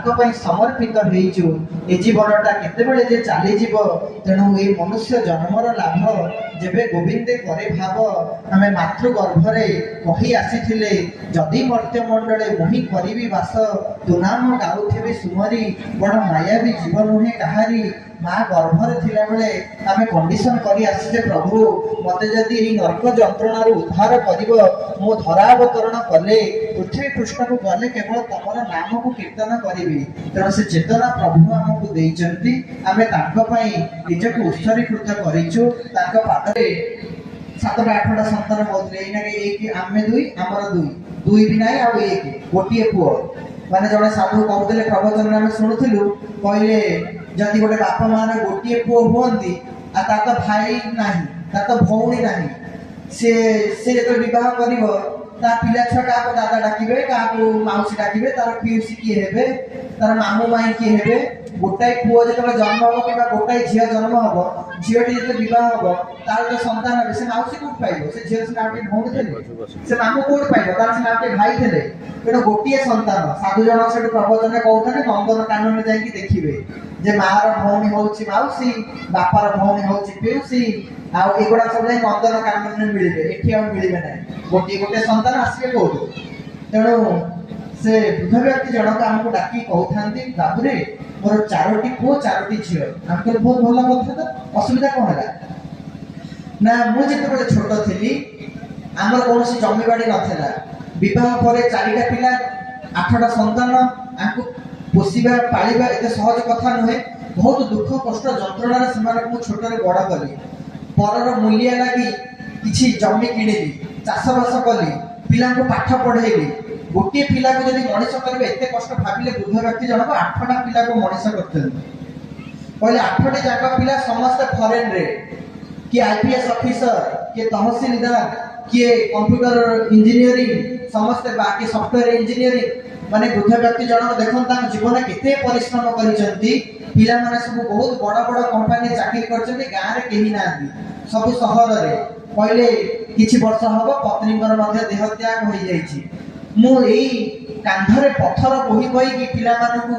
समर्पित हो जीवनटा केतेबेले जे चली जीव तेणु ये मनुष्य जन्मर लाभ जेबे गोविंदे करे भाव आमे मातृ गर्भरे कही आसीथिले जदि मर्त्य मंडले मुहि करिबी वास तु नाम गाउथिबे सुमरी बड़ मायावी जीवन नुहे कहारी माँ गर्भर थिला बेले आमे कंडीशन करी आसीजे प्रभु मते जदि एही नरक जंत्रणार उद्धार करिवो मो धरावतरण कले पृथ्वी पृष्ठ को गले केवल तमर नाम को कीर्तन करिवि तेणु से चेतना प्रभु हमकु देइचंती आमे तांको पई निजको उत्सर्गीकृत करिछु तांको पादरे 7टा 8टा संतान होतले एनाके एक आमे दुई हमर दुई दुई भी नाही आ एक गोटिए पुओ माने जणे साधु कहउतले प्रवचन आमे सुनुथिलु कहले जदि गोटे बापा माने गोटिए पुओ होंती आ ता तो भाई नाही ता तो भौणी नाही से तो विवाह करिवो ता पिला छटा को दादा डाकिबे का को माउसी डाकिबे तार पिउसी की हेबे तार मामू माई की हेबे गोटाई पुओ जेतबे जन्म हो किबा गोटाई झिया जन्म हो झियोटी जेते विवाह हो तार तो संतान हेबे से माउसी कोट पाइबो से झियो से नाटे भौणी थेले से मामू कोट पाइबो तार से नाटे भाई थेले तेणु गोटिए संतान साधु जन से प्रवचन कहउथाने नंदन कानन जाई कि देखिबे जे मार भौणी होउची माउसी बापार भौणी होउची पिउसी आ एगुडा सब जाई नंदन कानन में मिलिबे एठी आ मिलिबे नै गोटे गोटे संतान आसीबे कोठु तेणु से वृद्ध व्यक्ति जनक हमको डाकी कहउथांती बाबुरे मोर 4टी पुओ 4टी झियो हमके बहुत भला कथा त असुविधा कोन हला ना मु जेते बडे छोट थिली हमर कोनसी जमी बाडी नथला विवाह परे 4टा पिला 8टा संतान आंको पोषिबा पालिबा एते सहज कथा नहे बहुत दुख कष्ट जंत्रणा रे समान को छोटरे बड़ कली परर मूल्य लागी किछि जमी किणिली चाष बास कली पिला को पाठ पढ़ेली गोटे पिला को जदि मनीष करिवे एते कष्ट भाबिले वृद्ध व्यक्ति जनक 8टा पिला को मनीष करथि कहले 8टी जाका पिला समस्त फॉरेन रे कि आईपीएस ऑफिसर के तहसीलदार के कंप्यूटर इंजीनियरिंग समस्त बाकी सॉफ्टवेयर इंजीनियरिंग माने वृद्ध व्यक्ति जनक देखन ता जीवन केते परिश्रम करिसंती पिला माने सब बहुत बड़ा बड़ा कंपनी चाकरी करछन्ती गां रे केही नांती सब शहर रे पहिले किछि वर्ष हबो पत्नीकर मध्ये देह त्याग होई जाईछि मु एई कांधरे पत्थर बोही बोही कि पिला मानकु